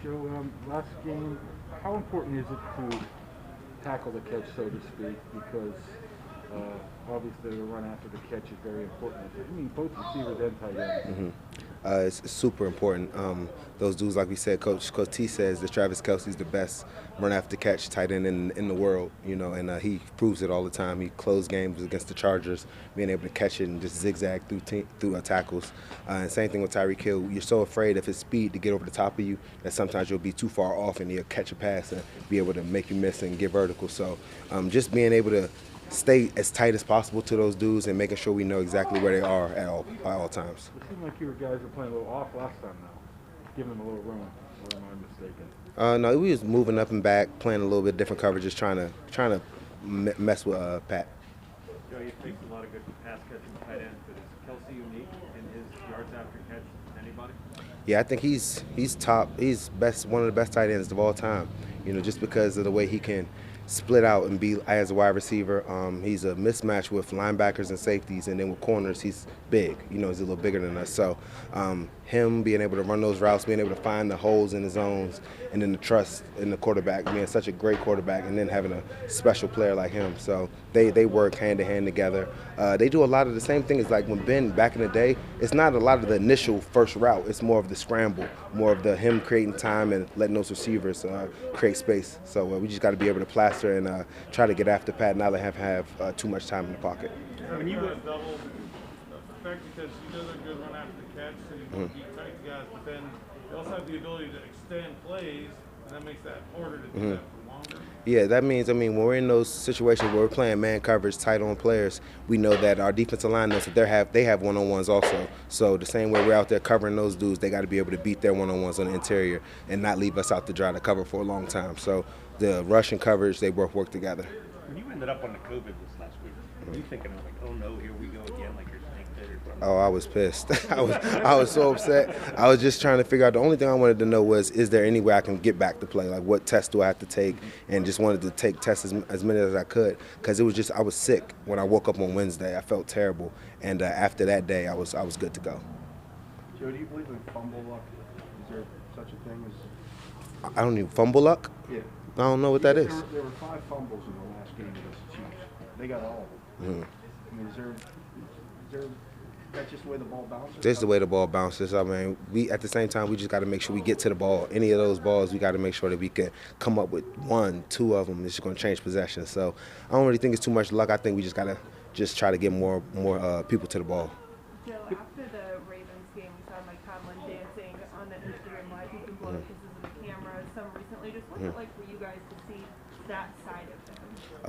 Joe, last game, how important is it to tackle the catch, so to speak? Because obviously the run after the catch is very important. I mean, both receivers and tight ends. It's super important. Those dudes, like we said, Coach T says that Travis Kelce's the best run after catch tight end in the world, and he proves it all the time. He closed games against the Chargers, being able to catch it and just zigzag through tackles. And same thing with Tyreek Hill. You're so afraid of his speed to get over the top of you that sometimes you'll be too far off and he'll catch a pass and be able to make you miss and get vertical. So just being able to stay as tight as possible to those dudes and making sure we know exactly where they are at all times. It seemed like you guys were playing a little off last time now, giving them a little room, or am I mistaken? No, we was moving up and back, playing a little bit different coverages, trying to mess with Pat. Joe, you faced a lot of good pass catching tight ends, but is Kelce unique in his yards after catch than anybody? Yeah, I think he's top. He's one of the best tight ends of all time. Just because of the way he can split out and be as a wide receiver. He's a mismatch with linebackers and safeties, and then with corners, he's big. He's a little bigger than us. So him being able to run those routes, being able to find the holes in the zones, and then the trust in the quarterback, being such a great quarterback, and then having a special player like him. So they work hand in hand together. They do a lot of the same things like when Ben, back in the day, it's not a lot of the initial first route. It's more of the scramble, more of him creating time and letting those receivers create space. So we just got to be able to plaster and try to get after Pat, not let him have too much time in the pocket. When you double effect because he does a good run after the catch and he tight guys, but then they also have the ability to extend plays, and that makes that harder to do that for longer. Yeah, that means, when we're in those situations where we're playing man coverage, tight on players, we know that our defensive line knows that they have one-on-ones also. So the same way we're out there covering those dudes, they got to be able to beat their one-on-ones on the interior and not leave us out to dry to cover for a long time. So the rush and coverage, they both work together. When you ended up on the COVID list last week, were you thinking, like, oh no, here we go again, like you're snake bit or something? Oh, I was pissed. I was so upset. I was just trying to figure out. The only thing I wanted to know was, is there any way I can get back to play? Like, what tests do I have to take? And just wanted to take tests as many as I could, because I was sick when I woke up on Wednesday. I felt terrible, and after that day, I was good to go. Joe, do you believe in fumble luck? Is there such a thing as? I don't even fumble luck. Yeah. I don't know what that is. There were 5 fumbles in the last game against the Chiefs. They got all of them. I mean, is there that's just the way the ball bounces? That's the way the ball bounces. We at the same time, we just got to make sure we get to the ball. Any of those balls, we got to make sure that we can come up with 1, 2 of them. It's just going to change possession. So I don't really think it's too much luck. I think we just got to try to get more people to the ball. Joe, after the Ravens game, we saw Mike Tomlin dancing on the Instagram Live. He's been blowing kisses of the camera some recently. Just what's it like for you guys to see that side of him?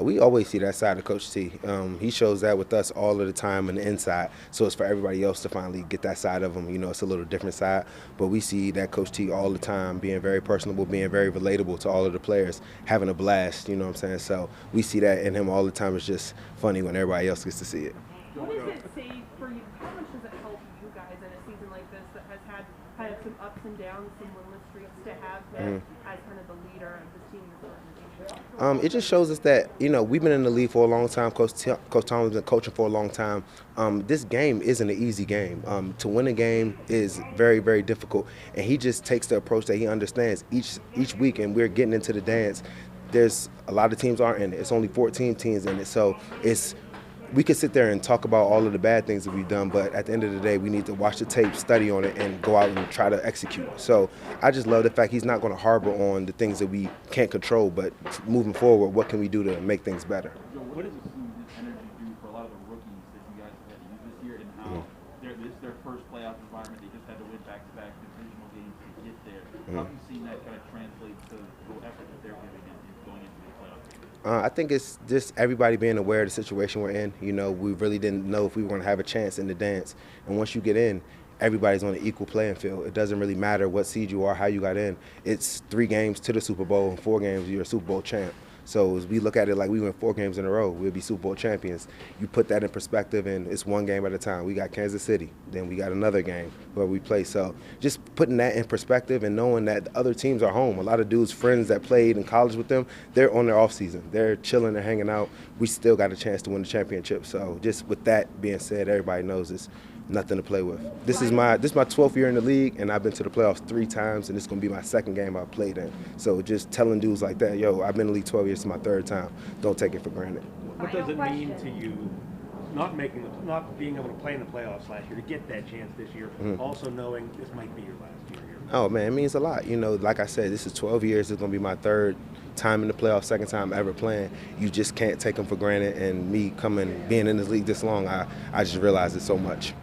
We always see that side of Coach T. He shows that with us all of the time on the inside. So it's for everybody else to finally get that side of him. It's a little different side. But we see that Coach T all the time, being very personable, being very relatable to all of the players, having a blast, you know what I'm saying? So we see that in him all the time. It's just funny when everybody else gets to see it. What does it say for you? How much does it help you guys in a season like this that has had kind of some ups and downs, some winless streaks, to have him as kind of the leader of this team, this organization? It just shows us that, we've been in the league for a long time. Coach Tomlin's been coaching for a long time. This game isn't an easy game. To win a game is very, very difficult. And he just takes the approach that he understands each week, and we're getting into the dance. There's a lot of teams aren't in it. It's only 14 teams in it. So we could sit there and talk about all of the bad things that we've done, but at the end of the day, we need to watch the tape, study on it, and go out and try to execute. So I just love the fact he's not going to harbor on the things that we can't control, but moving forward, what can we do to make things better? What does this energy do for a lot of the rookies that you guys have had to use this year, and how this is their first playoff environment? They just had to win back-to-back divisional games to get there. How have you seen that kind of translate to the effort that they're giving in going into the playoffs? I think it's just everybody being aware of the situation we're in. We really didn't know if we were going to have a chance in the dance. And once you get in, everybody's on an equal playing field. It doesn't really matter what seed you are, how you got in. It's 3 games to the Super Bowl, and 4 games, you're a Super Bowl champ. So as we look at it like we win 4 games in a row, we'll be Super Bowl champions. You put that in perspective, and it's 1 game at a time. We got Kansas City, then we got another game where we play. So just putting that in perspective and knowing that the other teams are home. A lot of dudes, friends that played in college with them, they're on their off season. They're chilling, they're hanging out. We still got a chance to win the championship. So just with that being said, everybody knows this. nothing to play with. This is my 12th year in the league, and I've been to the playoffs 3 times, and it's going to be my 2nd game I've played in. So just telling dudes like that, yo, I've been in the league 12 years, it's my 3rd time. Don't take it for granted. What does it mean to you not being able to play in the playoffs last year, to get that chance this year, also knowing this might be your last year here? Oh, man, it means a lot. You know, like I said, this is 12 years. It's going to be my 3rd time in the playoffs, 2nd time ever playing. You just can't take them for granted. And me being in this league this long, I just realized it so much.